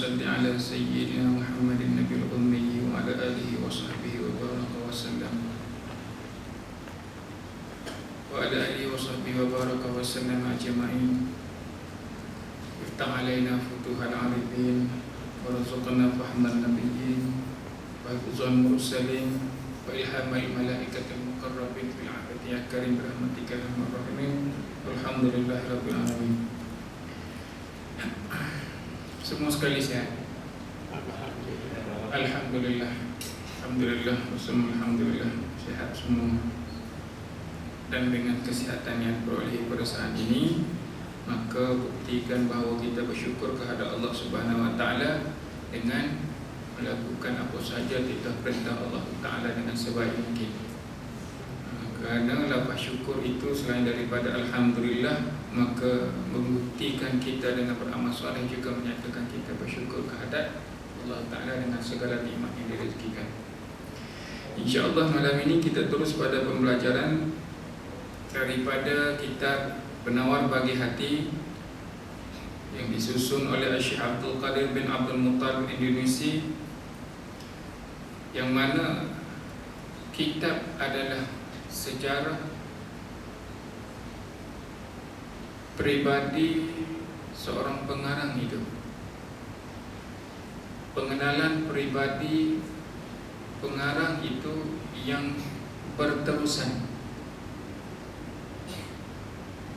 صل على سيدنا محمد النبي الأمي وعلى آله وصحبه وبارك وسلم أجمعين. افتح علينا فتوح العارفين وارزقنا فهم النبيين وحفظ المرسلين وإلهام الملائكة المقربين في العهد يا كريم برحمتك يا أرحم الراحمين. والحمد لله رب العالمين. Semua sekali sehat. Alhamdulillah. Alhamdulillah. Alhamdulillah sehat semua. Dan dengan kesihatan yang peroleh pada saat ini, maka buktikan bahawa kita bersyukur kepada Allah Subhanahu Wa Taala dengan melakukan apa saja titah perintah Allah Taala dengan sebaik mungkin. Kerana lafaz syukur itu selain daripada Alhamdulillah, maka membuktikan kita dengan beramal soleh juga menyatakan kita bersyukur kehadap Allah Ta'ala dengan segala nikmat yang direzekikan. InsyaAllah malam ini kita terus pada pembelajaran daripada kitab Penawar Bagi Hati yang disusun oleh Syekh Abdul Qadir bin Abdul Muttalib Indonesia, yang mana kitab adalah sejarah pribadi seorang pengarang hidup, pengenalan pribadi pengarang itu yang berterusan,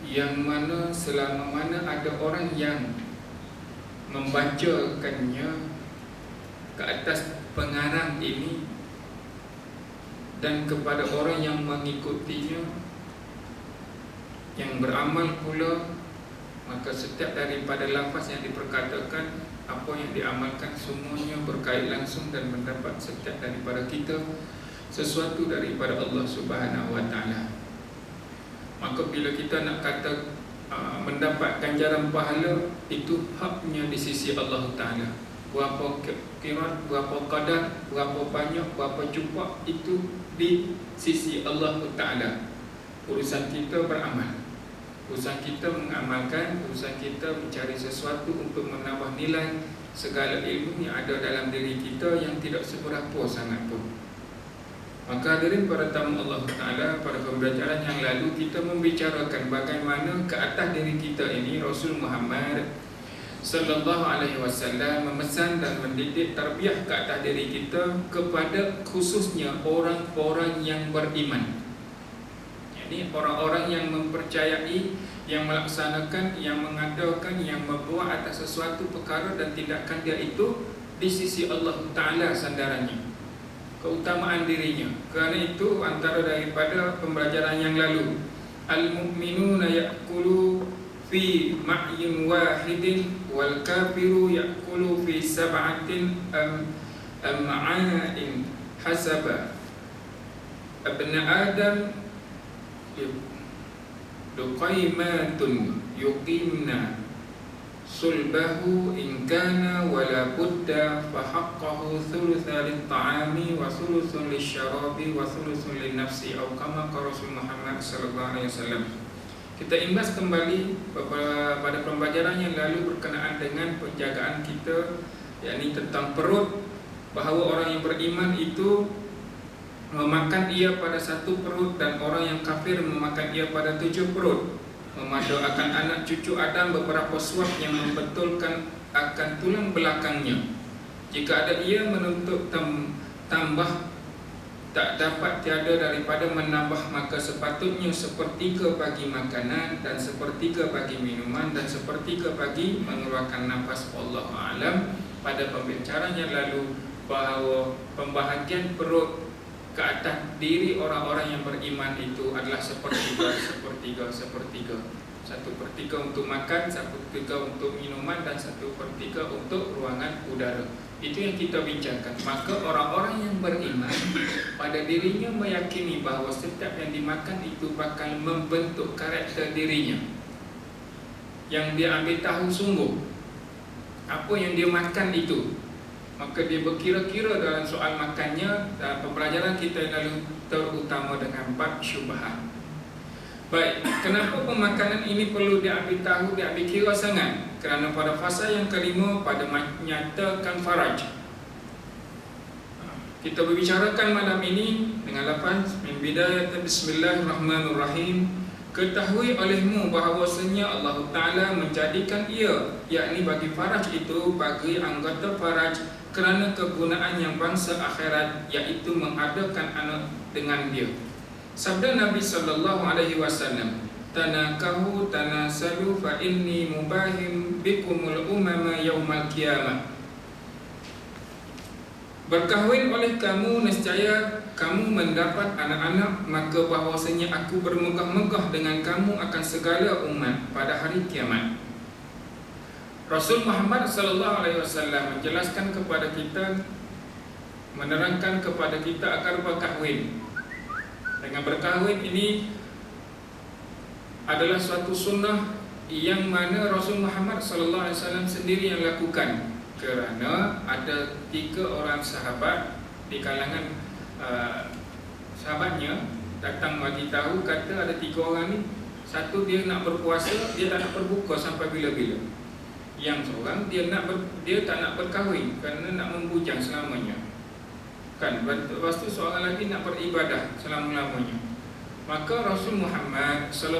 yang mana selama mana ada orang yang membacakannya ke atas pengarang ini dan kepada orang yang mengikutinya yang beramal pula, maka setiap daripada lafaz yang diperkatakan, apa yang diamalkan, semuanya berkait langsung dan mendapat setiap daripada kita sesuatu daripada Allah Subhanahu Wa Taala. Maka bila kita nak kata mendapat ganjaran pahala, itu haknya di sisi Allah Ta'ala. Berapa kirat, berapa kadar, berapa banyak, berapa cupak, itu di sisi Allah Ta'ala. Urusan kita beramal, urusan kita mengamalkan, urusan kita mencari sesuatu untuk menambah nilai segala ilmu yang ada dalam diri kita yang tidak seberapa sangat pun. Maka hadirin para tamu Allah Ta'ala, pada pembelajaran yang lalu kita membicarakan bagaimana ke atas diri kita ini Rasul Muhammad Sallallahu Alaihi Wasallam memesan dan mendidik tarbiyah ke atas diri kita kepada khususnya orang-orang yang beriman. Jadi orang-orang yang mempercayai, yang melaksanakan, yang mengadakan, yang membuat atas sesuatu perkara dan tindakan dia itu di sisi Allah Ta'ala sandarannya, keutamaan dirinya. Kerana itu antara daripada pembelajaran yang lalu, al-mu'minuna ya'kulu fi ma'yin wahidin wal kafiru ya'kulu fi sab'atin am'a'in hasaba abna adam luqaymatun yuqimna sulbahu in kana wala budda fa haqqahu thulutha lit-ta'ami wa thuluthun lisyarabi wa thuluthun lin-nafsi atau kama qala Rasul Muhammad sallallahu alaihi wasallam. Kita imbas kembali pada pembelajaran yang lalu berkenaan dengan penjagaan kita, yakni tentang perut, bahawa orang yang beriman itu memakan ia pada satu perut dan orang yang kafir memakan ia pada 7 perut. Memadaakan anak cucu Adam beberapa suap yang membetulkan akan tulang belakangnya. Jika ada ia menuntut tambah, tak dapat tiada daripada menambah, maka sepatutnya sepertiga bagi makanan dan sepertiga bagi minuman dan sepertiga bagi mengeluarkan nafas. Wallahu a'lam. Pada pembicaraan yang lalu bahawa pembahagian perut ke atas diri orang-orang yang beriman itu adalah sepertiga. 1/3 untuk makan, 1/3 untuk minuman dan 1/3 untuk ruangan udara. Itu yang kita bincangkan. Maka orang-orang yang beriman pada dirinya meyakini bahawa setiap yang dimakan itu bakal membentuk karakter dirinya, yang dia ambil tahu sungguh apa yang dia makan itu. Maka dia berkira-kira dalam soal makannya. Dan pembelajaran kita yang lalu terutama dengan bab syubhat. Baik, kenapa pemakanan ini perlu diambil tahu, diambil kira sangat? Kerana pada fasa yang kelima, pada menyatakan faraj. Kita berbicarakan malam ini dengan lafaz min bidayat bismillahirrahmanirrahim. Ketahui olehmu bahawasanya Allah Ta'ala menjadikan ia, yakni bagi faraj itu, bagi anggota faraj, kerana kegunaan yang bangsa akhirat, iaitu mengadakan anak dengan dia. Sabda Nabi SAW, tanakahu tanasalu fa inni mubahim bikumul umama yaumal qiyamah. Berkahwin oleh kamu, nescaya kamu mendapat anak-anak, maka bahawasanya aku bermegah-megah dengan kamu akan segala umat pada hari kiamat. Rasul Muhammad SAW menjelaskan kepada kita, menerangkan kepada kita agar berkahwin. Dengan berkahwin ini adalah suatu sunnah yang mana Rasul Muhammad SAW sendiri yang lakukan. Kerana ada 3 orang sahabat di kalangan sahabatnya datang bagi tahu, kata ada 3 orang ni, satu dia nak berpuasa, dia tak nak berbuka sampai bila-bila. Yang seorang dia tak nak berkahwin kerana nak membujang selamanya. Kan, lepas tu seorang lagi nak beribadah selama-lamanya. Maka Rasul Muhammad SAW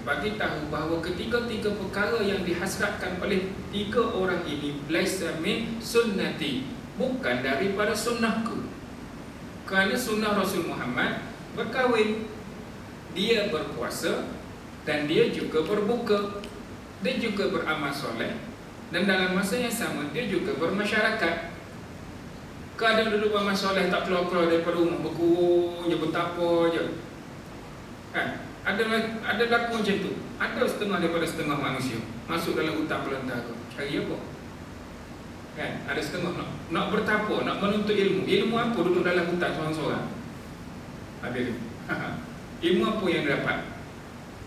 bagi tahu bahawa ketiga-tiga perkara yang dihasratkan oleh 3 orang ini laisa min sunnati, bukan daripada sunnahku. Kerana sunnah Rasul Muhammad berkahwin, dia berpuasa dan dia juga berbuka, dia juga beramal soleh, dan dalam masa yang sama dia juga bermasyarakat. Kadang duduk beramal soleh tak keluar-keluar daripada rumah, berkurung je, bertapa je. Kan? Ada laku macam tu. Ada setengah daripada setengah manusia masuk dalam hutan belantara. Cari apa? Kan? Ada setengah nak bertapa, nak menuntut ilmu. Ilmu apa? Duduk dalam hutan seorang-seorang. Ada ke? Ilmu apa yang dapat?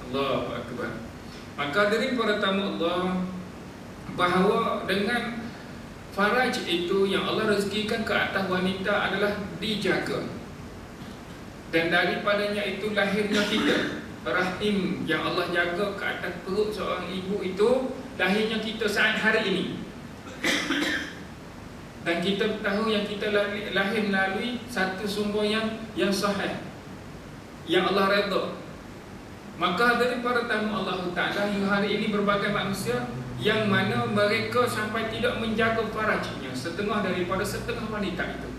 Allahu Akbar. Maka dari para tamu Allah, bahawa dengan faraj itu yang Allah rezekikan ke atas wanita adalah dijaga. Dan daripadanya itu lahirnya kita. Rahim yang Allah jaga ke atas perut seorang ibu itu, lahirnya kita saat hari ini. Dan kita tahu yang kita lahir melalui satu sumber yang sahih, yang Allah redha. Maka dari para tamu Allah Ta'ala yang hari ini berbagai manusia yang mana mereka sampai tidak menjaga farajnya, setengah daripada setengah wanita itu,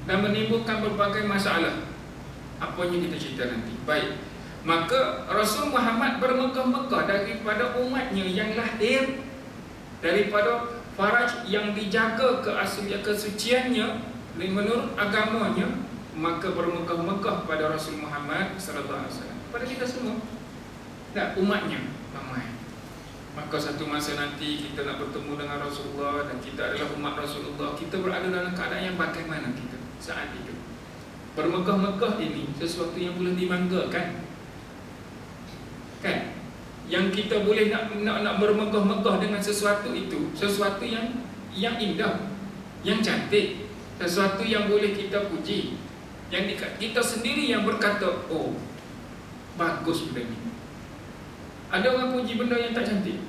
dan menimbulkan berbagai masalah. Apa yang kita cerita nanti. Baik, maka Rasul Muhammad bermegah-megah daripada umatnya yang lahir daripada faraj yang dijaga kesuciannya menurut agamanya, maka bermegah-megah pada Rasul Muhammad SAW, pada kita semua dan umatnya ramai. Maka satu masa nanti kita nak bertemu dengan Rasulullah dan kita adalah umat Rasulullah, kita berada dalam keadaan yang bagaimana kita saat itu? Bermegah-megah ini sesuatu yang boleh dibanggakan, kan? Yang kita boleh nak bermegah-megah dengan sesuatu itu, sesuatu yang indah, yang cantik, sesuatu yang boleh kita puji, yang kita sendiri yang berkata, oh bagus benda ni. Ada orang puji benda yang tak cantik?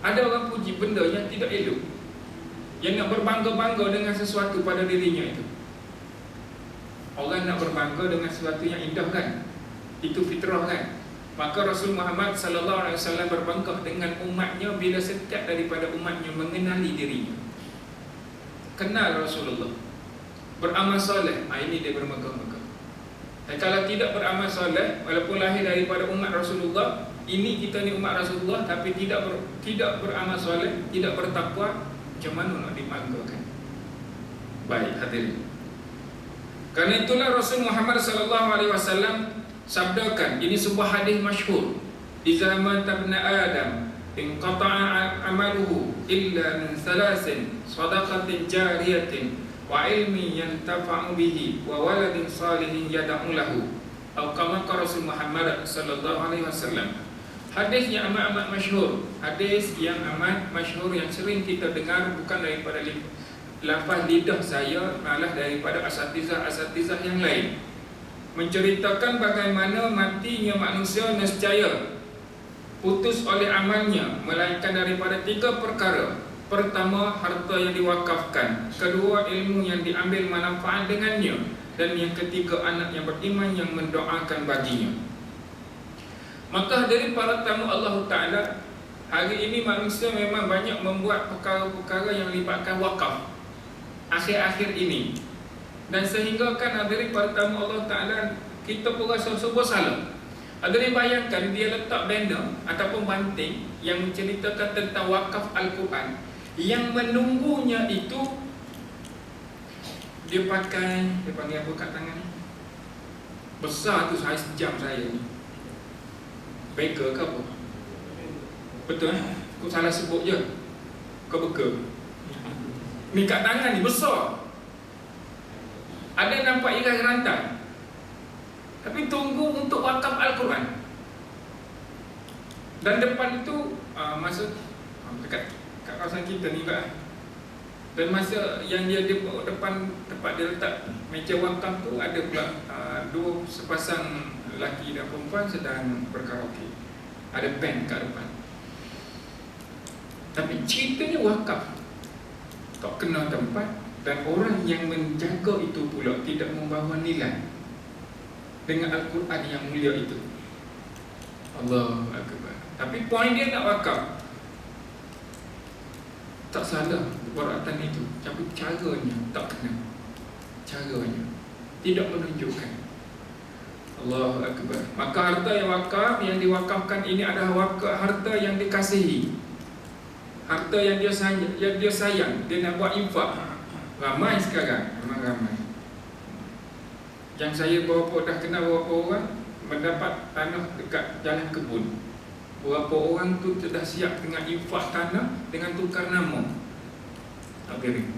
Ada orang puji benda yang tidak elok, yang nak berbangga-bangga dengan sesuatu pada dirinya itu. Orang nak berbangga dengan sesuatu yang indah, kan? Itu fitrah, kan? Maka Rasul Muhammad SAW berbangga dengan umatnya bila setiap daripada umatnya mengenali dirinya, kenal Rasulullah, beramal soleh. Ini dia bermegah-megah. Dan kalau tidak beramal soleh, walaupun lahir daripada umat Rasulullah, ini kita ni umat Rasulullah, tapi tidak beramal soleh, tidak bertakwa, macam mana nak dibanggakan? Baik, hadirin. Karena itulah Rasul Muhammad SAW sabdakan, ini sebuah hadis masyhur, "Idza mata ibnu Adam inqata'a amaluhu illa min thalathin, shadaqatin jariyatin wa ilmi yantafa'u bihi wa waladin salihin yad'u lahu." Atau kama Rasul Muhammad SAW. Hadis yang amat masyhur, hadis yang amat masyhur yang sering kita dengar, bukan daripada lafaz lidah saya, malah daripada asatizah yang lain. menceritakan bagaimana matinya manusia nescaya putus oleh amalnya, melainkan daripada 3 perkara. Pertama, harta yang diwakafkan. Kedua, ilmu yang diambil manfaat dengannya. Dan yang ketiga, anak yang beriman yang mendoakan baginya. Maka dari para tamu Allah Ta'ala, hari ini manusia memang banyak membuat perkara-perkara yang melibatkan wakaf akhir-akhir ini. Dan sehingga kan dari para tamu Allah Ta'ala, kita pun rasa sebuah salah. Hadirin bayangkan dia letak banner ataupun banting yang menceritakan tentang wakaf Al-Quran. Yang menunggunya itu dia pakai, dia panggil apa kat tangan ni? Besar tu saiz jam saya ni. Beker ke apa? Betul eh? Aku salah sebut je. Kau beker. Ni kat tangan ni besar. Ada nampak iras rantai. Tapi tunggu untuk wakaf Al-Quran. Dan depan itu masa dekat kat kawasan kita ni kan. Dan masa yang dia depan tempat dia letak meja wakaf tu, ada pula dua sepasang lelaki dan perempuan sedang berkaraoke. Ada band kat depan. Tapi ceritanya wakaf, tak kena tempat, dan orang yang menjaga itu pula tidak membawa nilai dengan Al-Quran yang mulia itu. Allahu Akbar. Tapi poin dia nak wakaf, tak salah perbuatan itu, tapi caranya tak kena. Caranya tidak menunjukkan. Allahu Akbar. Maka harta yang wakaf, yang diwakafkan ini adalah harta yang dikasihi, harta yang dia sayang, dia nak buat infak. Ramai sekarang, memang ramai. Yang saya dah kenal beberapa orang mendapat tanah dekat jalan kebun. Beberapa orang tu sudah siap dengan infak tanah dengan tukar nama. Okay.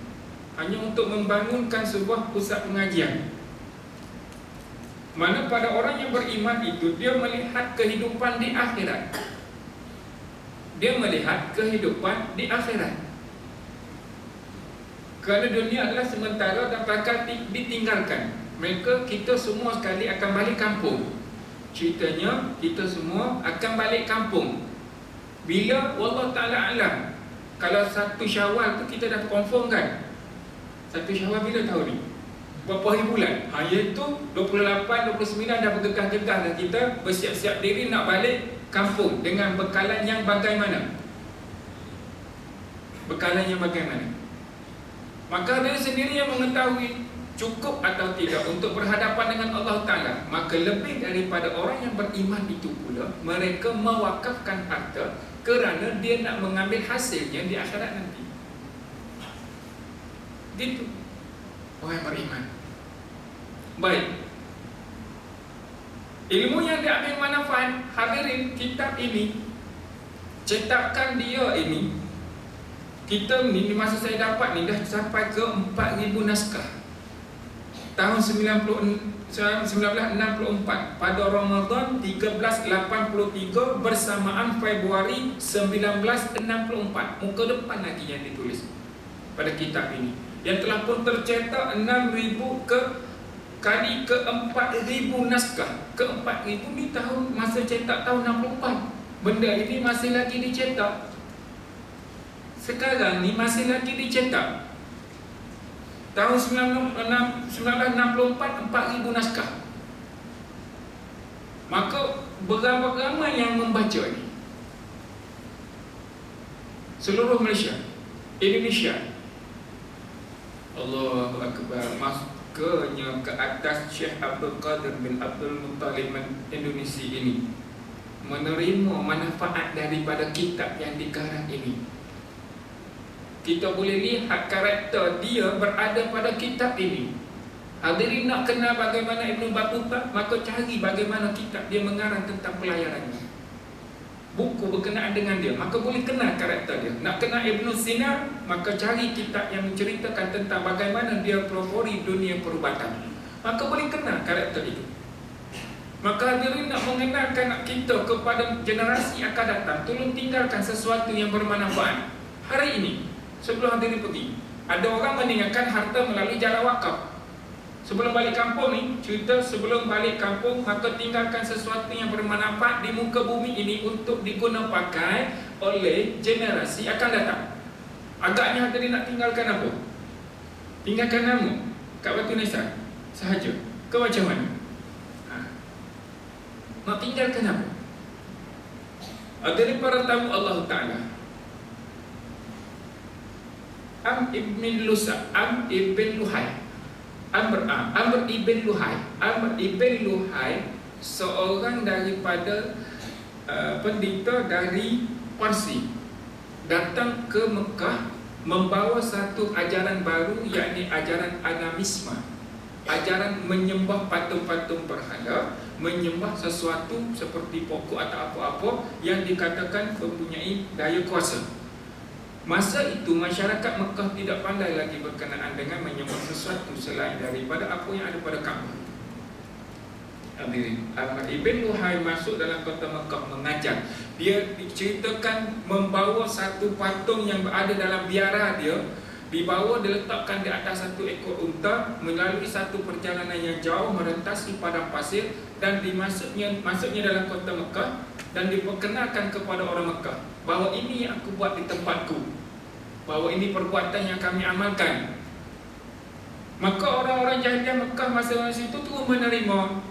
Hanya untuk membangunkan sebuah pusat pengajian. Mana pada orang yang beriman itu, dia melihat kehidupan di akhirat. Dia melihat kehidupan di akhirat. Kerana dunia adalah sementara dan bakal ditinggalkan. Mereka, kita semua sekali akan balik kampung. Ceritanya, kita semua akan balik kampung. Bila? Wallah Ta'ala alam. Kalau 1 Syawal tu kita dah confirm kan? 1 Syawal bila tahun ni? Berapa hari bulan? Iaitu 28, 29 dah bergegah-gegah dah kita bersiap-siap diri nak balik kampung dengan bekalan yang bagaimana? Bekalan yang bagaimana? Maka dia sendiri yang mengetahui cukup atau tidak untuk berhadapan dengan Allah Ta'ala. Maka lebih daripada orang yang beriman itu pula, mereka mewakafkan harta kerana dia nak mengambil hasilnya di akhirat nanti. Gitu orang yang beriman. Baik, ilmu yang diambil manfaat, hadirin, kitab ini, cetakan dia ini, kita ni masa saya dapat ni dah sampai ke 4,000 naskah. Tahun 1964 pada Ramadan 1383 bersamaan Februari 1964. Muka depan lagi yang ditulis pada kitab ini, yang telah pun tercetak 6,000 kali ke 4,000 naskah. Ke 4,000 ni tahun masa cetak tahun 64. Benda ini masih lagi dicetak. Sekarang ni masih lagi dicetak. Tahun 1964 4,000 naskah. Maka berapa ramai yang membaca ini? Seluruh Malaysia, Indonesia. Allahu Akbar. Makanya ke atas Syekh Abdul Qadir bin Abdul Muttalib Indonesia ini menerima manfaat daripada kitab yang dikarang ini. Kita boleh lihat karakter dia berada pada kitab ini. Hadirin nak kenal bagaimana Ibn Battuta, maka cari bagaimana kitab dia mengarang tentang pelayarannya, buku berkenaan dengan dia, maka boleh kenal karakter dia. Nak kenal Ibn Sina, maka cari kitab yang menceritakan tentang bagaimana dia pelopori dunia perubatan, maka boleh kenal karakter itu. Maka hadirin nak mengenalkan anak kita kepada generasi akan datang, tolong tinggalkan sesuatu yang bermanfaat. Hari ini sebelum hadirin pergi, ada orang meninggalkan harta melalui jalan wakaf. Sebelum balik kampung ni, cerita sebelum balik kampung, maka tinggalkan sesuatu yang bermanfaat di muka bumi ini untuk diguna pakai oleh generasi akan datang. Agaknya tadi nak tinggalkan apa? Tinggalkan nama kat Batu Nisan sahaja ke macam mana? Nak tinggalkan apa? Dari para tamu Allah Ta'ala, Amr ibn Luhai, Amr ibn Luhai seorang daripada pendeta dari Parsi, datang ke Mekah membawa satu ajaran baru, yakni ajaran animisme, ajaran menyembah patung-patung berhala, menyembah sesuatu seperti pokok atau apa-apa yang dikatakan mempunyai daya kuasa. Masa itu masyarakat Mekah tidak pandai lagi berkenaan dengan menyembah sesuatu selain daripada apa yang ada pada Kaabah. Amr ibn Luhai masuk dalam kota Mekah mengajar. Dia diceritakan membawa satu patung yang berada dalam biara dia, dibawa diletakkan di atas satu ekor unta, melalui satu perjalanan yang jauh merentasi padang pasir, dan masuknya dalam kota Mekah, dan diperkenalkan kepada orang Mekah bahawa ini yang aku buat di tempatku, bahawa ini perbuatan yang kami amalkan. Maka orang-orang jahiliah Mekah masa itu turun menerima.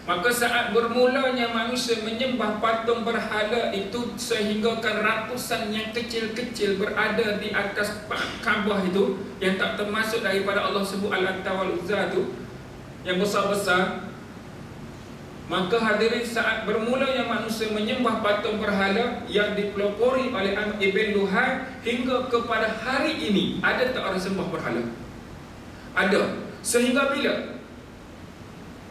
Maka saat bermulanya manusia menyembah patung berhala itu, sehinggakan ratusan yang kecil-kecil berada di atas Kaabah itu, yang tak termasuk daripada Allah sebut Al-Lata wal-Uzza itu, yang besar-besar. Maka hadirin, saat bermulanya manusia menyembah patung berhala yang dipelopori oleh Amr ibn Luhai, hingga kepada hari ini, ada tak orang sembah berhala? Ada. Sehingga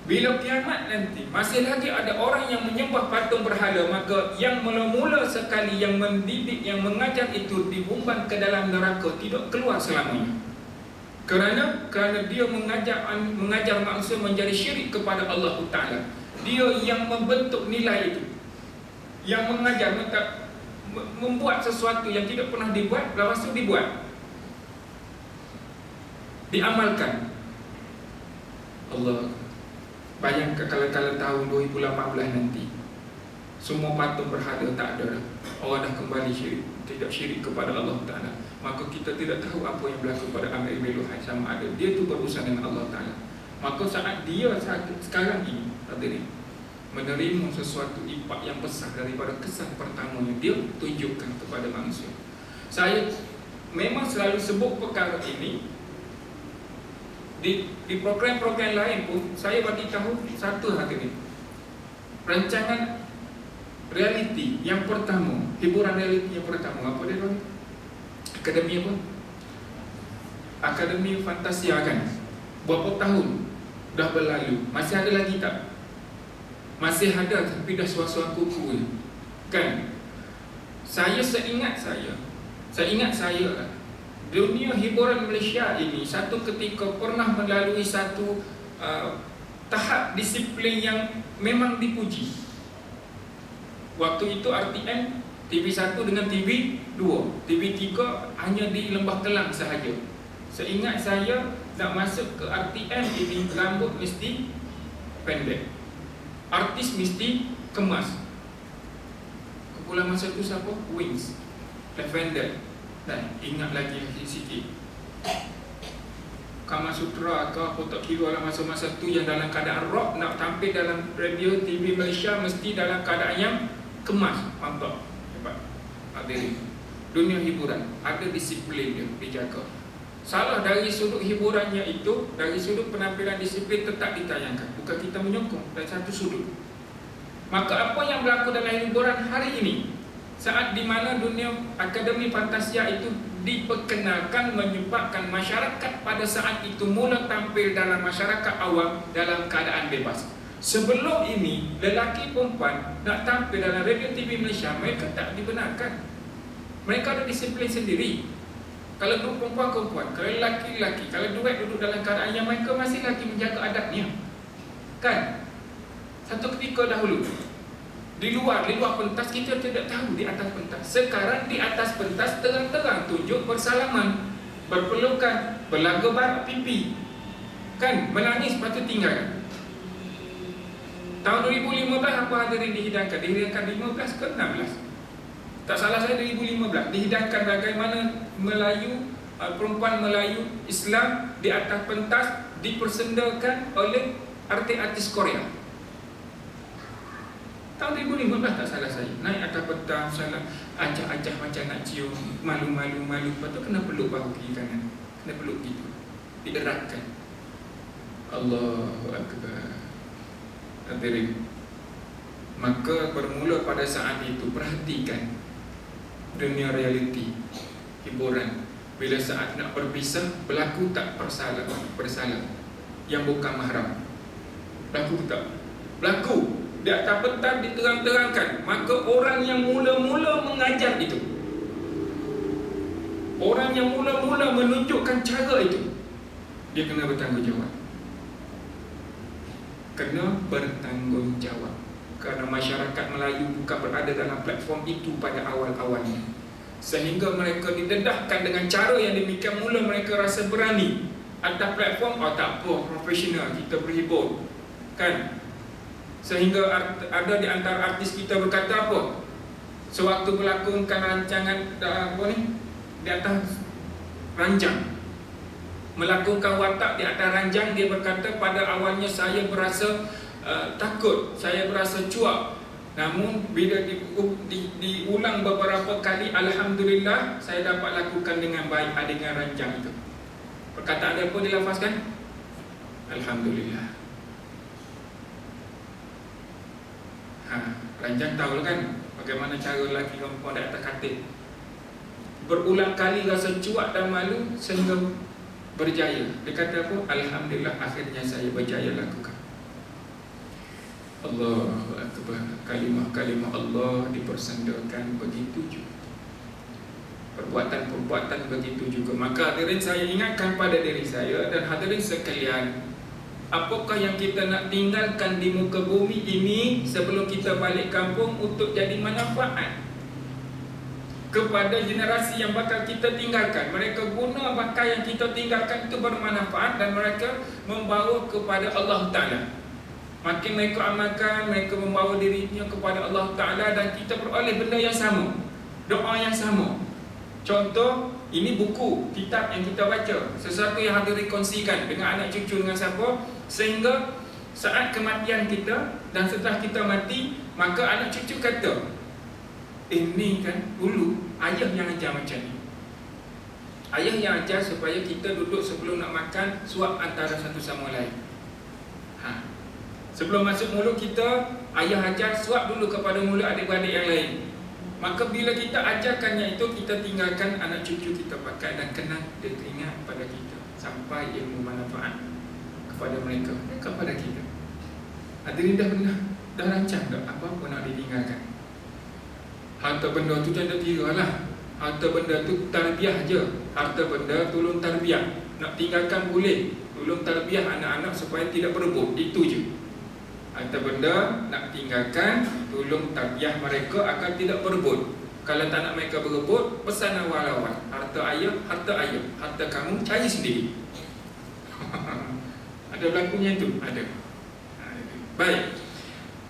bila kiamat nanti masih lagi ada orang yang menyembah patung berhala, maka yang mula-mula sekali yang mendidik, yang mengajar itu dibumban ke dalam neraka, tidak keluar selamanya. Kerana dia mengajar manusia menjadi syirik kepada Allah Ta'ala. Dia yang membentuk nilai itu, yang mengajar mereka membuat sesuatu yang tidak pernah dibuat, lepas itu dibuat, diamalkan. Allah, bayangkan kalau tahun 2018 nanti semua patung berhala tak ada, orang dah kembali syirik, tidak syirik kepada Allah Ta'ala, maka kita tidak tahu apa yang berlaku pada Amr ibn Luhai. Sama ada dia tu berurusan dengan Allah Ta'ala. Maka saat dia sekarang ini menerima sesuatu impak yang besar daripada kesan pertama yang dia tunjukkan kepada manusia. Saya memang selalu sebut perkara ini. Di program-program lain pun saya bagi tahu satu hal ini. Rancangan realiti yang pertama, hiburan realiti yang pertama, apa dia tahu? Akademi apa? Akademi Fantasia kan? Berapa tahun dah berlalu, masih ada lagi tak? Masih ada, tapi dah suar-suar kuku kan? Seingat saya dunia hiburan Malaysia ini satu ketika pernah melalui satu tahap disiplin yang memang dipuji. Waktu itu RTM TV1 dengan TV2, TV3 hanya di Lembah Kelang sahaja. Seingat saya, nak masuk ke RTM ini rambut mesti pendek, artis mesti kemas. Kumpulan masa itu siapa? Wings, Lavender, dan ingat lagi sikit Kama Sutra ke apa tak kira lah, masa-masa tu yang dalam keadaan rock nak tampil dalam radio TV Malaysia mesti dalam keadaan yang kemas. Nampak? Hebat. Hadirin, dunia hiburan ada disiplin dia dijaga. Salah dari sudut hiburannya itu, dari sudut penampilan disiplin tetap ditayangkan, bukan kita menyokong dari satu sudut. Maka apa yang berlaku dalam hiburan hari ini, saat di mana dunia Akademi Fantasia itu diperkenalkan, menyebabkan masyarakat pada saat itu mula tampil dalam masyarakat awam dalam keadaan bebas. Sebelum ini, lelaki perempuan nak tampil dalam radio TV Malaysia, mereka tak dibenarkan. Mereka ada disiplin sendiri. Kalau grup perempuan-perempuan, kalau lelaki-lelaki, kalau duet duduk dalam keadaan yang mereka masih lagi menjaga adabnya, kan? Satu ketika dahulu di luar pentas kita tidak tahu di atas pentas. Sekarang di atas pentas terang-terang tunjuk bersalaman, berpelukan, berlaga barat pipi. Kan, menangis lepas tu tinggal. Tahun 2015 apa hadirin dihidangkan? Dihidangkan 15 ke 16? Tak salah saya 2015 dihidangkan bagaimana Melayu, perempuan Melayu Islam di atas pentas dipersendakan oleh artis Korea. Tahun 2015 tak salah saya. Naik atas pentas, salah acah-acah macam nak cium, malu-malu. Lepas tu kena peluk bahu kiri kanan. Kena peluk gitu, dieratkan. Allahu Akbar. Hadirin, maka bermula pada saat itu perhatikan dunia realiti, hiburan. Bila saat nak berpisah, berlaku tak bersalah yang bukan mahram? Berlaku tak? Berlaku. Di atas pentas diterang-terangkan. Maka orang yang mula-mula mengajar itu, orang yang mula-mula menunjukkan cara itu, dia kena bertanggungjawab. Kena bertanggungjawab. Kerana masyarakat Melayu bukan berada dalam platform itu pada awal-awalnya, sehingga mereka didedahkan dengan cara yang demikian. Mula mereka rasa berani atas platform, oh tak apa, profesional, kita berhibur, kan? Sehingga ada di antara artis kita berkata apa? Sewaktu melakonkan rancangan di atas ranjang, melakukan watak di atas ranjang, dia berkata pada awalnya saya berasa takut, saya berasa cuak. Namun bila diulang beberapa kali, alhamdulillah saya dapat lakukan dengan baik dengan ranjang itu. Perkataan dia pun dilafazkan, alhamdulillah. Ranjang tahu kan bagaimana cara lelaki perempuan di atas katil. Berulang kali rasa cuak dan malu sehingga berjaya. Dia kata apa? Alhamdulillah, akhirnya saya berjaya lakukan. Allahu Akbar. Kalimah-kalimah Allah dipersendakan begitu juga, perbuatan-perbuatan begitu juga. Maka hadirin, saya ingatkan pada diri saya dan hadirin sekalian, apakah yang kita nak tinggalkan di muka bumi ini sebelum kita balik kampung untuk jadi manfaat kepada generasi yang bakal kita tinggalkan. Mereka guna bakal yang kita tinggalkan itu bermanfaat dan mereka membawa kepada Allah Ta'ala. Makin mereka amalkan, mereka membawa dirinya kepada Allah Ta'ala dan kita beroleh benda yang sama, doa yang sama. Contoh, ini buku, kitab yang kita baca, sesuatu yang harus dikongsikan dengan anak cucu, dengan siapa, sehingga saat kematian kita dan setelah kita mati, maka anak cucu kata, ini kan dulu ayah yang ajar macam ni. Ayah yang ajar supaya kita duduk sebelum nak makan, suap antara satu sama lain. Sebelum masuk mulut kita, ayah ajar suap dulu kepada mulut adik-beradik yang lain. Maka bila kita ajarkannya itu, kita tinggalkan anak cucu kita pakai dan kenang dia teringat pada kita sampai ilmu manfaat kepada mereka dan kepada kita. Hadirin dah rancang tak apa-apa nak ditinggalkan? Harta benda tu jangan kira lah. Harta benda tu tarbiyah je. Harta benda tolong tarbiyah. Nak tinggalkan boleh, tolong tarbiyah anak-anak supaya tidak berebut. Itu je. Harta benda nak tinggalkan, tolong tarbiyah mereka agar tidak berebut. Kalau tak nak mereka berebut, pesan awal-awal, harta ayah, harta kamu cari sendiri. Ada berlakunya itu? Ada. Baik.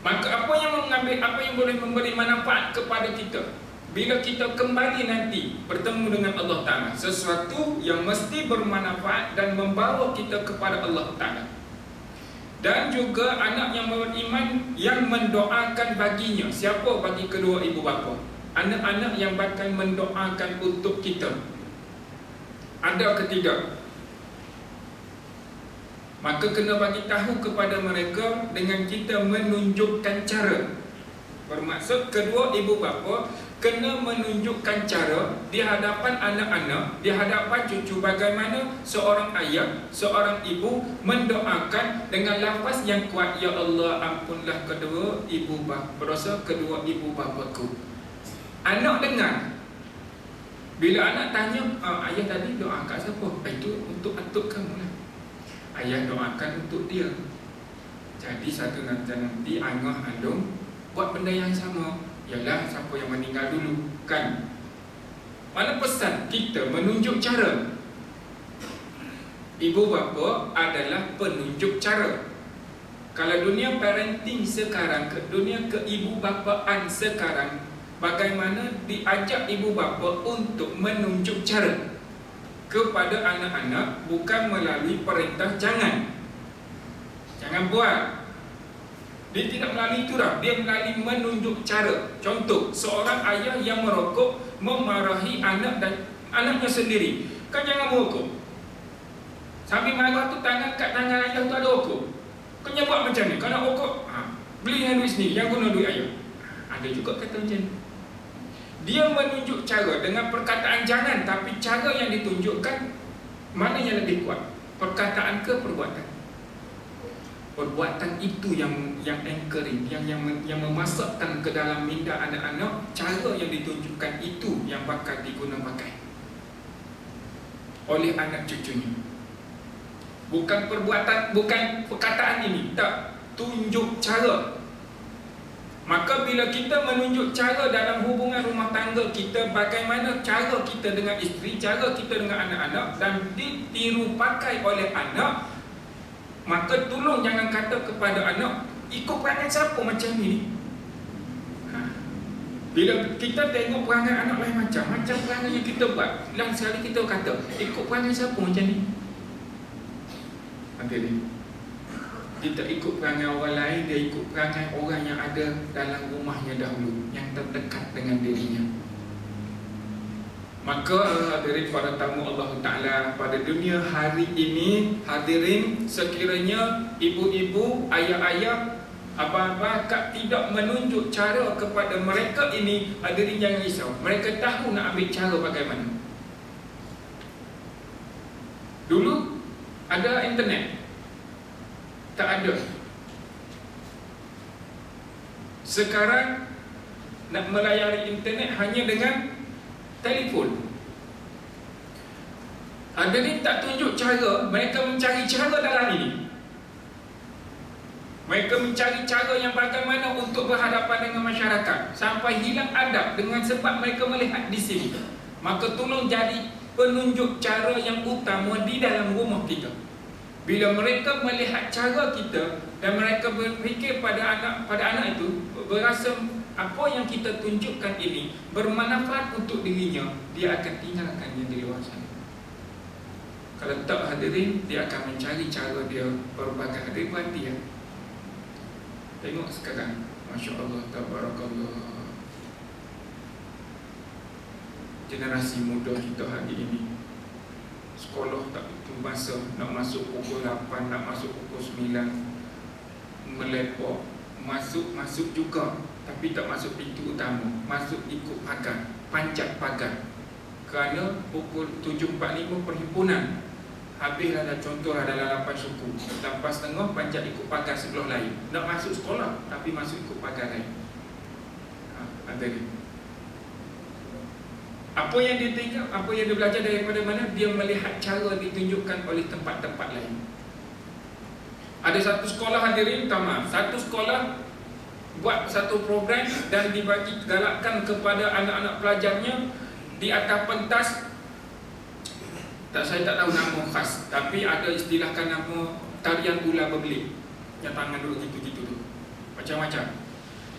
Maka apa yang mengambil, apa yang boleh memberi manfaat kepada kita bila kita kembali nanti bertemu dengan Allah Ta'ala? Sesuatu yang mesti bermanfaat dan membawa kita kepada Allah Ta'ala. Dan juga anak yang beriman yang mendoakan baginya. Siapa bagi kedua ibu bapa? Anak-anak yang bakal mendoakan untuk kita. Ada ke tidak? Maka kena bagi tahu kepada mereka dengan kita menunjukkan cara. Bermaksud kedua ibu bapa kena menunjukkan cara di hadapan anak-anak, di hadapan cucu, bagaimana seorang ayah, seorang ibu mendoakan dengan lafaz yang kuat, ya Allah ampunlah kedua ibu bapa, dosa kedua ibu bapaku. Anak dengar. Bila anak tanya, ayah tadi doa kat siapa? Itu untuk atuk kamu lah. Ayah doakan untuk dia. Jadi satu nanti angah andung buat benda yang sama. Ialah siapa yang meninggal dulu, kan? Mana pesan kita menunjuk cara. Ibu bapa adalah penunjuk cara. Kalau dunia parenting sekarang, ke dunia keibu bapaan sekarang, bagaimana diajak ibu bapa untuk menunjuk cara kepada anak-anak, bukan melalui perintah jangan buat. Dia tidak melalui itu dah, dia melalui menunjuk cara. Contoh, seorang ayah yang merokok memarahi anak dan anaknya sendiri, kan jangan merokok. Sambil marah tu tangan kat tangan ayah tu ada rokok. Kau buat macam ni, kau nak rokok, beli dengan duit sendiri, yang guna duit ayah. Ada juga kata macam ni. Dia menunjuk cara dengan perkataan jangan, tapi cara yang ditunjukkan mana yang lebih kuat, perkataan ke perbuatan? Perbuatan itu yang anchoring, yang memasakkan ke dalam minda anak-anak. Cara yang ditunjukkan itu yang bakal diguna pakai oleh anak cucunya. Bukan perbuatan, bukan perkataan ini, tak, tunjuk cara. Maka bila kita menunjuk cara dalam hubungan rumah tangga kita, bagaimana cara kita dengan isteri, cara kita dengan anak-anak, dan ditiru pakai oleh anak, maka tolong jangan kata kepada anak, ikut perangai siapa macam ni. Bila kita tengok perangai anak lain macam perangai yang kita buat, lain sekali kita kata, ikut perangai siapa macam ni. Dia tak ikut perangai orang lain, dia ikut perangai orang yang ada dalam rumahnya dahulu, yang terdekat dengan dirinya. Maka hadirin para tamu Allah Ta'ala, pada dunia hari ini, hadirin, sekiranya ibu-ibu, ayah-ayah, abang-abang tidak menunjuk cara kepada mereka ini, hadirin jangan risau. Mereka tahu nak ambil cara bagaimana. Dulu ada internet, tak ada. Sekarang nak melayari internet hanya dengan telefon. Ada ni tak tunjuk cara, mereka mencari cara dalam ini. Mereka mencari cara yang bagaimana untuk berhadapan dengan masyarakat, sampai hilang adab dengan sebab mereka melihat di sini. Maka tolong jadi penunjuk cara yang utama di dalam rumah kita. Bila mereka melihat cara kita dan mereka berfikir pada anak itu, berasa apa yang kita tunjukkan ini bermanfaat untuk dirinya, dia akan tinggalkannya di luar sana. Kalau tak, hadirin, dia akan mencari cara dia berbagai. Hadirin berhati ya. Tengok sekarang, Masya Allah, Tabarakallah, generasi muda kita hari ini, sekolah tak betul masa, nak masuk pukul 8, nak masuk pukul 9, melepok, masuk juga, tapi tak masuk pintu utama, masuk ikut pagar, panjat pagar. Kerana pukul 7.45 perhimpunan, habislah dah, contohlah dalam 8 suku, 8.30 panjat ikut pagar sebelah lain. Nak masuk sekolah, tapi masuk ikut pagar lain. Ada ni. Apa yang dia tengok, apa yang dia belajar daripada mana? Dia melihat cara ditunjukkan oleh tempat-tempat lain. Ada satu sekolah, hadirin, satu sekolah buat satu program dan dibagi galakkan kepada anak-anak pelajarnya di atas pentas. Saya tak tahu nama khas, tapi ada istilahkan nama tarian ular berbelit, yang tangan duduk gitu-gitu tu, macam-macam.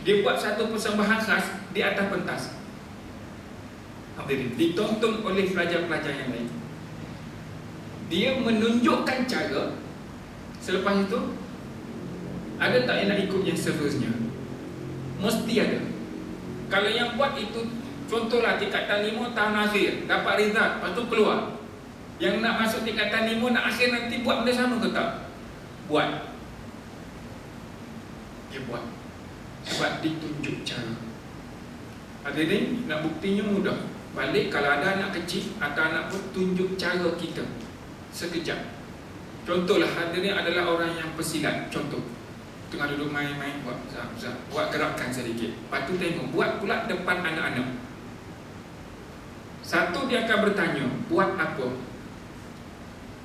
Dia buat satu persembahan khas di atas pentas, ditonton oleh pelajar-pelajar yang lain. Dia menunjukkan cara. Selepas itu, ada tak yang nak ikut yang seterusnya? Mesti ada. Kalau yang buat itu, contohlah tingkatan 5 tahun akhir, dapat result, lepas tu keluar. Yang nak masuk tingkatan 5 nak akhir nanti buat benda sama ke tak? Buat. Dia buat. Sebab ditunjuk cara. Hadirin, nak buktinya mudah. Balik kalau ada anak kecil atau anak pun, tunjuk cara kita sekejap. Contohlah, hadirin adalah orang yang pesilat. Contoh, tengah duduk main-main, buat gerakan sedikit. Lepas tu tengok, buat pula depan anak-anak. Satu, dia akan bertanya, buat apa?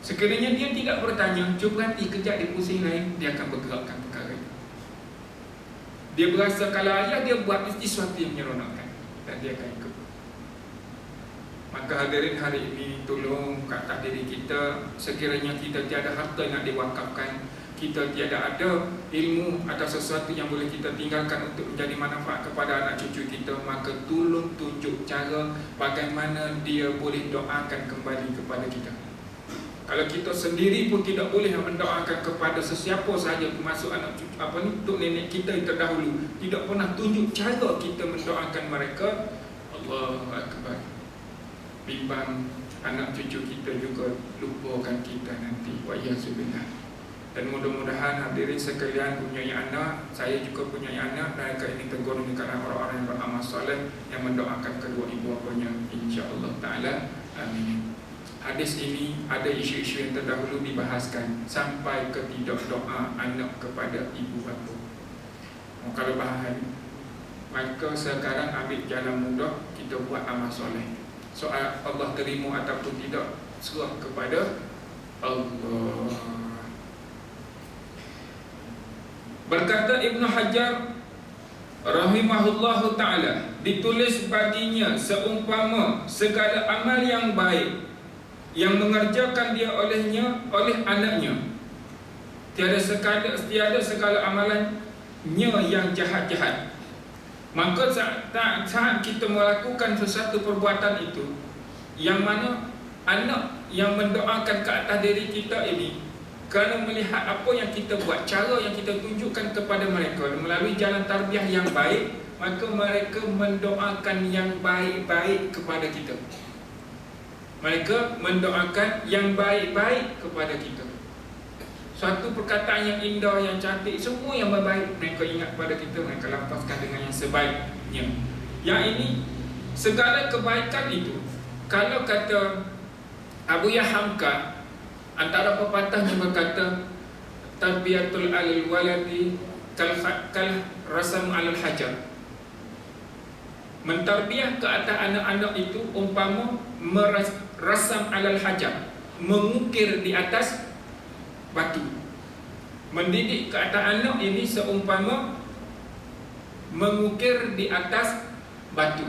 Sekiranya dia tidak bertanya, cuba nanti kejap dia pusing lain, dia akan bergerakkan perkara itu. Dia berasa kalau ayah dia buat, mesti sesuatu yang menyeronokkan, dan dia akan ikut. Maka hadirin, hari ini tolong kata diri kita, sekiranya kita tiada harta yang nak diwakafkan, kita tiada ada ilmu atau sesuatu yang boleh kita tinggalkan untuk menjadi manfaat kepada anak cucu kita, maka tolong tunjuk cara bagaimana dia boleh doakan kembali kepada kita. Kalau kita sendiri pun tidak boleh mendoakan kepada sesiapa sahaja, termasuk anak cucu untuk nenek kita yang terdahulu, tidak pernah tunjuk cara kita mendoakan mereka, Allahu Akbar, bimbang anak cucu kita juga lupakan kita nanti, wa iyyazubillah. Dan mudah-mudahan hadirin sekalian punya anak, saya juga punya anak, mereka ini tergolong di kalangan orang-orang yang beramal soleh, yang mendoakan kedua ibu bapanya, insya-Allah taala, amin. Hadis ini ada isu-isu yang terdahulu dibahaskan sampai ke tidak doa anak kepada ibu bapa. Kalau bahan, maka sekarang ambil jalan mudah, kita buat amal soleh. Soal Allah terima ataupun tidak, serah kepada Allah. Berkata Ibnu Hajar rahimahullahu ta'ala, ditulis baginya seumpama segala amal yang baik yang mengerjakan dia oleh anaknya, tiada segala amalannya yang jahat-jahat. Maka saat kita melakukan sesuatu perbuatan itu, yang mana anak yang mendoakan ke atas diri kita ini, kerana melihat apa yang kita buat, cara yang kita tunjukkan kepada mereka melalui jalan tarbiyah yang baik, maka mereka mendoakan yang baik-baik kepada kita. Mereka mendoakan yang baik-baik kepada kita. Suatu perkataan yang indah, yang cantik, semua yang baik mereka ingat kepada kita, mereka lapaskan dengan yang sebaiknya. Yang ini, segala kebaikan itu, kalau kata Abu Yahamka, antara pepatahnya berkata, tarbiyatul alil waladi kal rasam alal hajar. Mentarbiah ke atas anak-anak itu umpama rasam alal hajar, mengukir di atas batu. Mendidik ke atas anak ini seumpama mengukir di atas batu.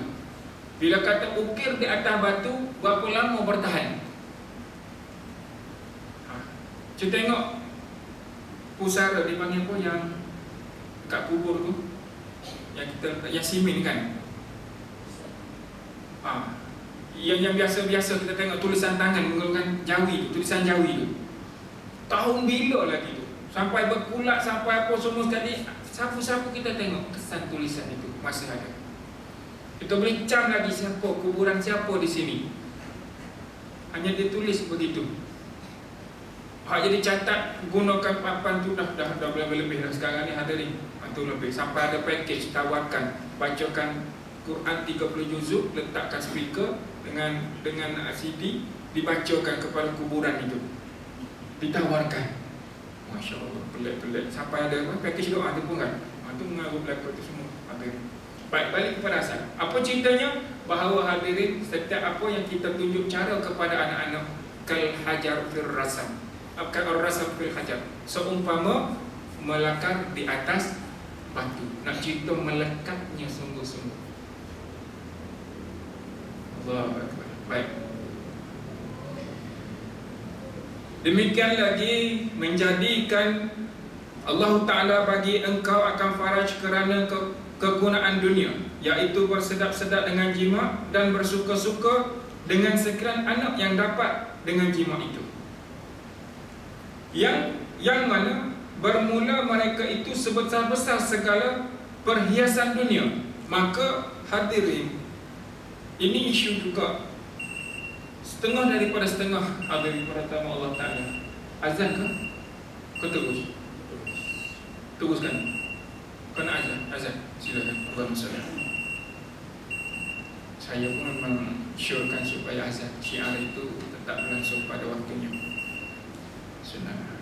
Bila kata ukir di atas batu, berapa lama bertahan? Kita tengok pusara dipanggil apa yang kat kubur tu, yang simen kan, yang biasa-biasa kita tengok tulisan tangan menggunakan jawi, tulisan jawi tu, tahun bila lagi tu, sampai berkulak, sampai apa semua sekali, sapu-sapu kita tengok kesan tulisan itu masih ada. Kita boleh cam lagi siapa, kuburan siapa di sini, hanya ditulis begitu. Jadi catat, gunakan papan tu dah lebih dah sekarang ni hadirin, tu lebih, sampai ada package tawarkan, bacakan Quran 30 juzuk, letakkan speaker dengan CD, dibacakan kepada kuburan itu, ditawarkan. Masya Allah, pelik-pelik. Sampai ada package doa tu pun kan, tu mengaruh belakang tu semua. Baik, balik kepada asal. Apa ceritanya? Bahawa hadirin, setiap apa yang kita tunjuk cara kepada anak-anak, kal hajar fil rasam, kal rasam fil hajar, seumpama melakar di atas batu. Nak cerita melekatnya sungguh-sungguh. Allahu Akbar. Baik. Demikian lagi menjadikan Allah Ta'ala bagi engkau akan faraj kerana kegunaan dunia, iaitu bersedap-sedap dengan jima dan bersuka-suka dengan sekian anak yang dapat dengan jima itu, yang mana bermula mereka itu sebesar-besar segala perhiasan dunia. Maka hadirin, ini isu juga setengah daripada setengah hadirin pertama Allah Ta'ala. Azan ke? Kau teruskan. Kau nak azan? Silakan. Allahumma salli. Saya pun memang syorkan supaya azan syiar itu tetap berlangsung pada waktunya. Sunnah.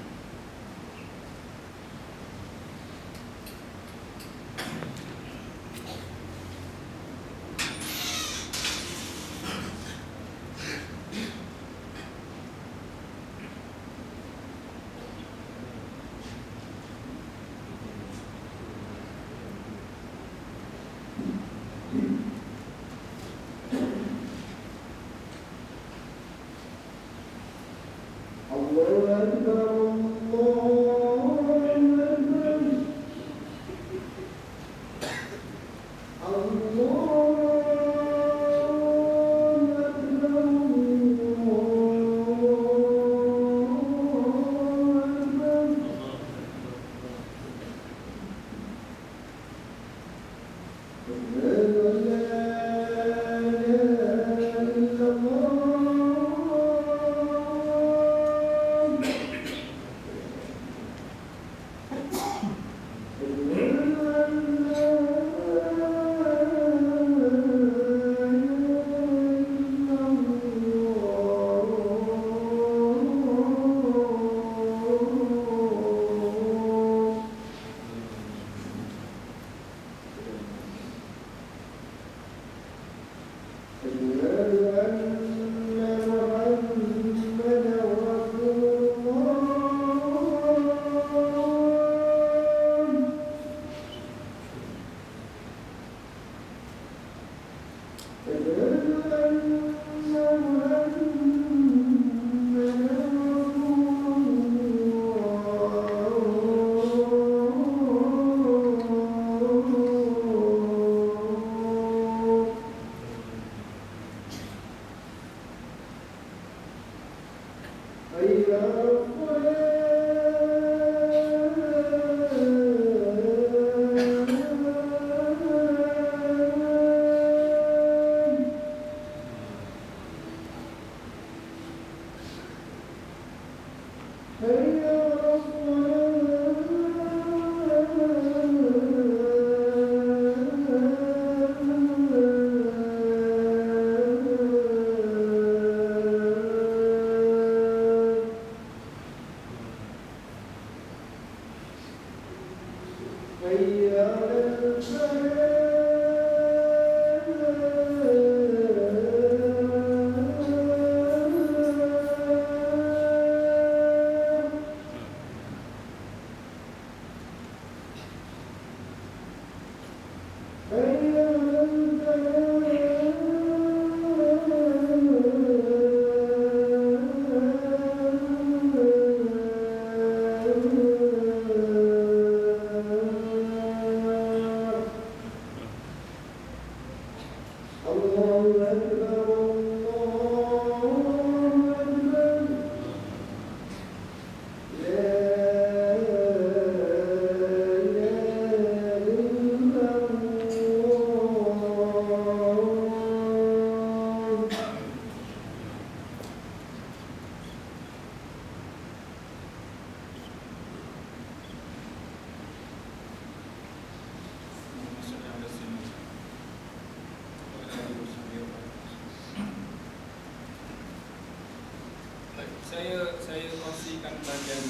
Saya kongsikan bahagian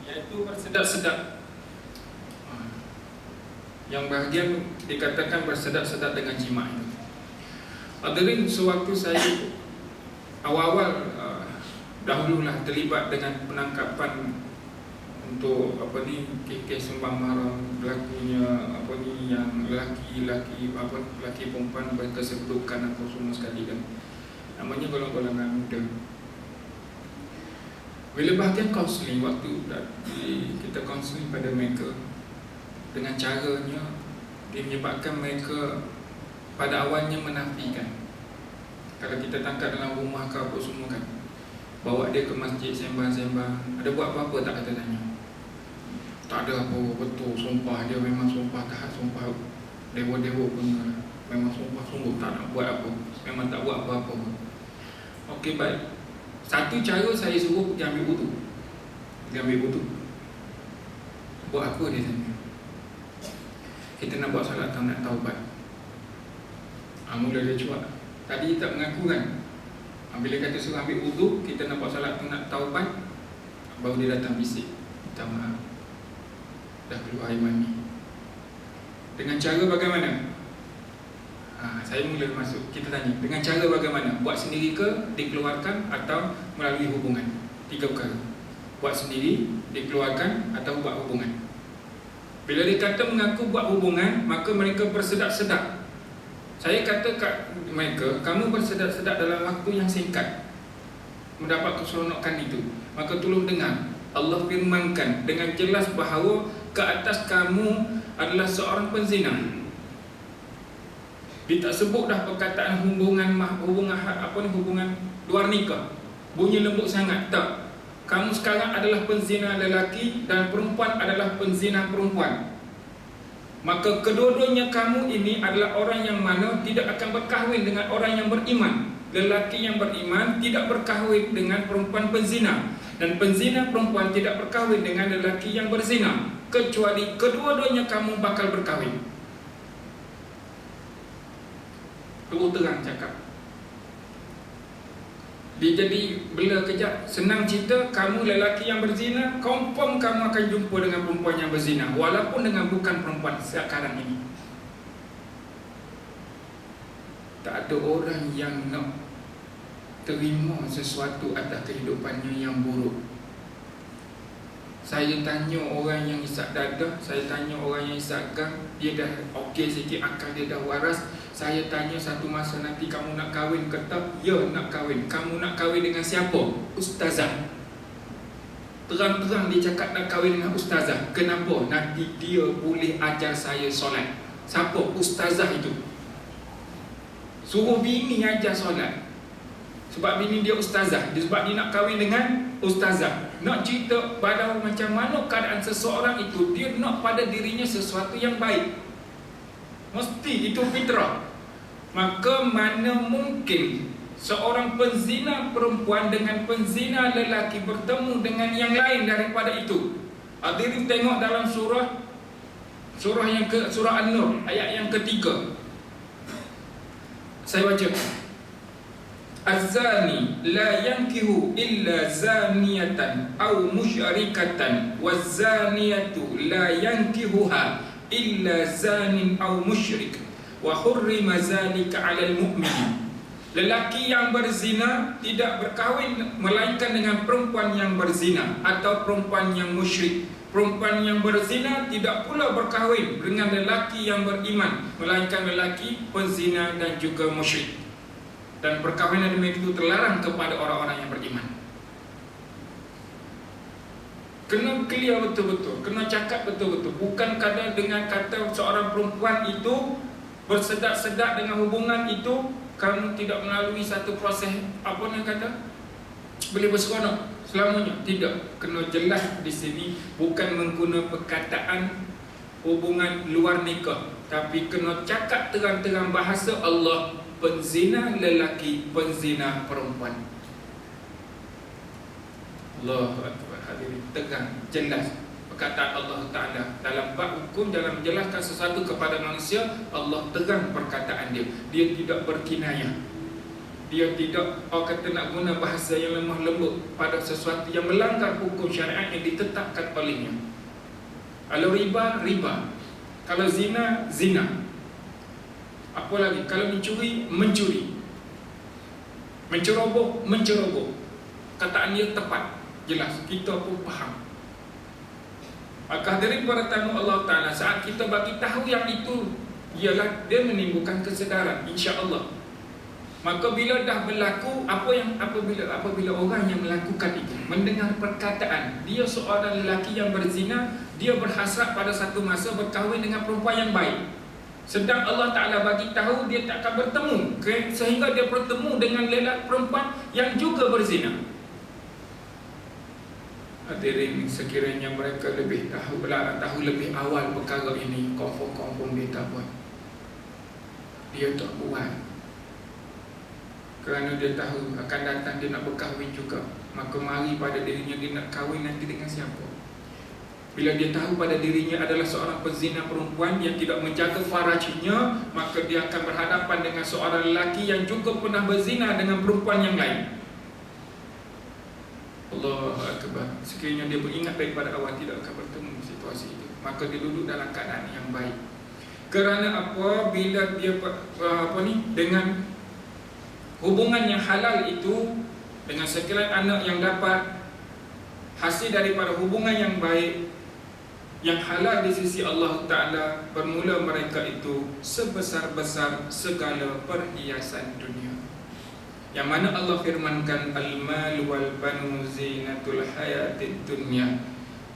iaitu bersedap-sedap. Yang bahagian dikatakan bersedap-sedap dengan jima itu. Hadirin, sewaktu saya awal-awal dahululah terlibat dengan penangkapan untuk kes sumbang mahram, berlakunya yang lelaki perempuan berkesedudukan atau semua sekali kan. Namanya golongan muda. Bila bahagian kaunseling, waktu kita kaunseling pada mereka, dengan caranya dia menyebabkan mereka pada awalnya menafikan. Kalau kita tangkap dalam rumah ke apa semua kan, bawa dia ke masjid sembang-sembang, ada buat apa-apa tak kata tanya. Tak ada apa, betul, sumpah dia memang sumpah taat, sumpah dewa-dewa punya, memang sumpah sungguh tak nak buat apa, memang tak buat apa-apa. Okey, baik. Satu cara saya suruh pergi ambil wudu. Buat apa dia tanya? Kita nak buat solat atau nak taubat? Mula dia cuak. Tadi tak mengaku kan? Bila kata suruh ambil wudu, kita nak buat solat atau nak taubat, baru dia datang bisik, minta maaf, dah keluar air mani. Dengan cara bagaimana? Saya mula masuk, kita tanya, dengan cara bagaimana? Buat sendiri ke, dikeluarkan atau melalui hubungan? 3 perkara. Buat sendiri, dikeluarkan atau buat hubungan. Bila dia kata mengaku buat hubungan, maka mereka bersedap-sedap. Saya kata kat mereka, kamu bersedap-sedap dalam waktu yang singkat mendapat keseronokan itu. Maka tolong dengar, Allah firmankan dengan jelas bahawa ke atas kamu adalah seorang penzina. Dia tak sebut dah perkataan hubungan luar nikah, bunyi lembut sangat. Tak. Kamu sekarang adalah penzina lelaki dan perempuan adalah penzina perempuan. Maka kedua-duanya kamu ini adalah orang yang mana tidak akan berkahwin dengan orang yang beriman. Lelaki yang beriman tidak berkahwin dengan perempuan penzina, dan penzina perempuan tidak berkahwin dengan lelaki yang berzina, kecuali kedua-duanya kamu bakal berkahwin. Terus terang cakap. Dia jadi bela kejap. Senang cerita, kamu lelaki yang berzina, confirm kamu akan jumpa dengan perempuan yang berzina, walaupun dengan bukan perempuan sekarang ini. Tak ada orang yang nak terima sesuatu atas kehidupannya yang buruk. Saya tanya orang yang isap dadah, saya tanya orang yang isap gang, dia dah okey sikit, akal dia dah waras. Saya tanya satu masa nanti kamu nak kahwin ke tak? Ya, nak kahwin. Kamu nak kahwin dengan siapa? Ustazah. Terang-terang dia cakap nak kahwin dengan ustazah. Kenapa? Nanti dia boleh ajar saya solat. Siapa? Ustazah itu. Suruh bini ajar solat. Sebab bini dia ustazah, sebab dia nak kahwin dengan ustazah. Nak cerita pada macam mana keadaan seseorang itu, dia nak pada dirinya sesuatu yang baik. Mesti itu fitrah. Maka mana mungkin seorang penzina perempuan dengan penzina lelaki bertemu dengan yang lain daripada itu. Hadirin tengok dalam surah An-Nur ayat yang ketiga. Saya baca. Az-zani la yankihu illa zaniyatan aw musyrikatan waz-zaniyatu la yankihuha illa zanin aw musyrik wa hurrima zalika 'alal mu'minin. Lelaki yang berzina tidak berkahwin melainkan dengan perempuan yang berzina atau perempuan yang musyrik. Perempuan yang berzina tidak pula berkahwin dengan lelaki yang beriman melainkan lelaki penzina dan juga musyrik. Dan perkahwinan demikian itu terlarang kepada orang-orang yang beriman. Kena clear betul-betul, kena cakap betul-betul. Bukan kadang dengan kata seorang perempuan itu bersedak-sedak dengan hubungan itu, kamu tidak melalui satu proses apa yang kata boleh berseronok selamanya. Tidak, kena jelas di sini. Bukan menggunakan perkataan hubungan luar nikah, tapi kena cakap terang-terang bahasa Allah. Penzina lelaki, penzina perempuan. Allahu Akbar. Hadirin, tegang, jelas perkataan Allah Ta'ala dalam bab hukum, dalam menjelaskan sesuatu kepada manusia. Allah tegang perkataan dia. Dia tidak berkinayah. Dia tidak kata nak guna bahasa yang lemah lembut pada sesuatu yang melanggar hukum syariat yang ditetapkan olehnya. Kalau riba, riba. Kalau zina, zina. Apa lagi? Kalau mencuri, mencuri. Menceroboh, menceroboh. Kataan dia tepat, jelas. Kita pun faham. Maka hadirin para tamu Allah Ta'ala, saat kita bagi tahu yang itu, ialah dia menimbulkan kesedaran, insya-Allah. Maka bila dah berlaku, apabila orang yang melakukan itu mendengar perkataan dia seorang lelaki yang berzina, dia berhasrat pada satu masa berkahwin dengan perempuan yang baik. Sedang Allah Ta'ala bagi tahu dia tak akan bertemu, sehingga dia bertemu dengan lelaki perempuan yang juga berzina. Hadirin, sekiranya mereka lebih tahu lebih awal perkara ini, confirm dia tak buat. Dia tak buat kerana dia tahu akan datang dia nak berkahwin juga. Maka mari pada dirinya dia nak kahwin nanti dengan siapa. Bila dia tahu pada dirinya adalah seorang penzina perempuan yang tidak menjaga farajnya, maka dia akan berhadapan dengan seorang lelaki yang juga pernah berzina dengan perempuan yang lain. Allahu Akbar. Sekiranya dia beringat daripada awal, tidak akan bertemu situasi itu. Maka dia duduk dalam keadaan yang baik. Kerana apa? Bila dia dengan hubungan yang halal itu, dengan sekalian anak yang dapat hasil daripada hubungan yang baik, yang halal di sisi Allah Ta'ala, bermula mereka itu sebesar-besar segala perhiasan dunia. Yang mana Allah firmankan, al-mal wal banu zinatul hayatid dunya.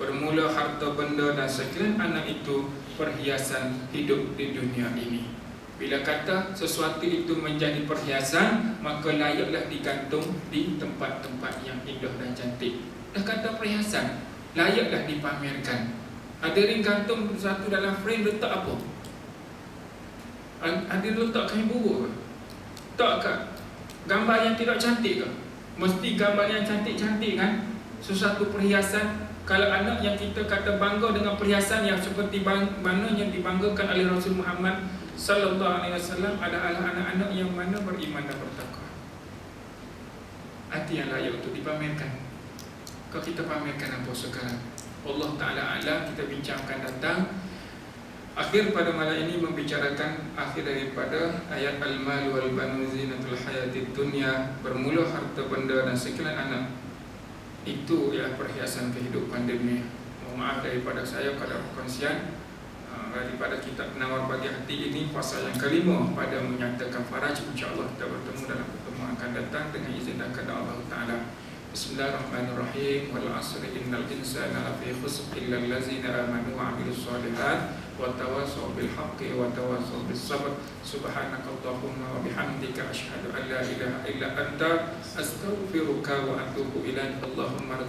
Bermula harta benda dan sekalian anak itu perhiasan hidup di dunia ini. Bila kata sesuatu itu menjadi perhiasan, maka layaklah digantung di tempat-tempat yang indah dan cantik. Dah kata perhiasan, layaklah dipamerkan. Hadirin, gantung satu dalam frame, letak apa? Hadirin letak kain buruk ke? Tak ke? Gambar yang tidak cantik ke? Mesti gambar yang cantik-cantik kan? Sesuatu perhiasan. Kalau anak yang kita kata bangga dengan perhiasan yang seperti mana yang dibanggakan oleh Rasul Muhammad Sallallahu Alaihi Wasallam, adalah anak-anak yang mana beriman dan bertakwa. Hati yang layak untuk dipamerkan. Kalau kita pamerkan apa sekarang? Allah Ta'ala A'la. Kita bincangkan datang akhir pada malam ini, membicarakan akhir daripada ayat al-mal wal banu zinatul hayatid dunya. Bermula harta benda dan sekalian anak itu ialah perhiasan kehidupan dunia. Mohon maaf daripada saya kalau perkongsian daripada kitab Penawar Bagi Hati ini, pasal yang kelima pada menyatakan faraj. InsyaAllah kita bertemu dalam pertemuan akan datang dengan izin dan kehendak Allah Ta'ala. Bismillahirrahmanirrahim. Wal 'asri innal insana lafi khusr illa allazina amanu wa 'amilus shalihat wa tawassaw bil haqqi wa tawassaw bis sabr. Subhanakallahumma wa bihamdika asyhadu an la ilaha illa anta astaghfiruka wa atubu ilaik. Allahumma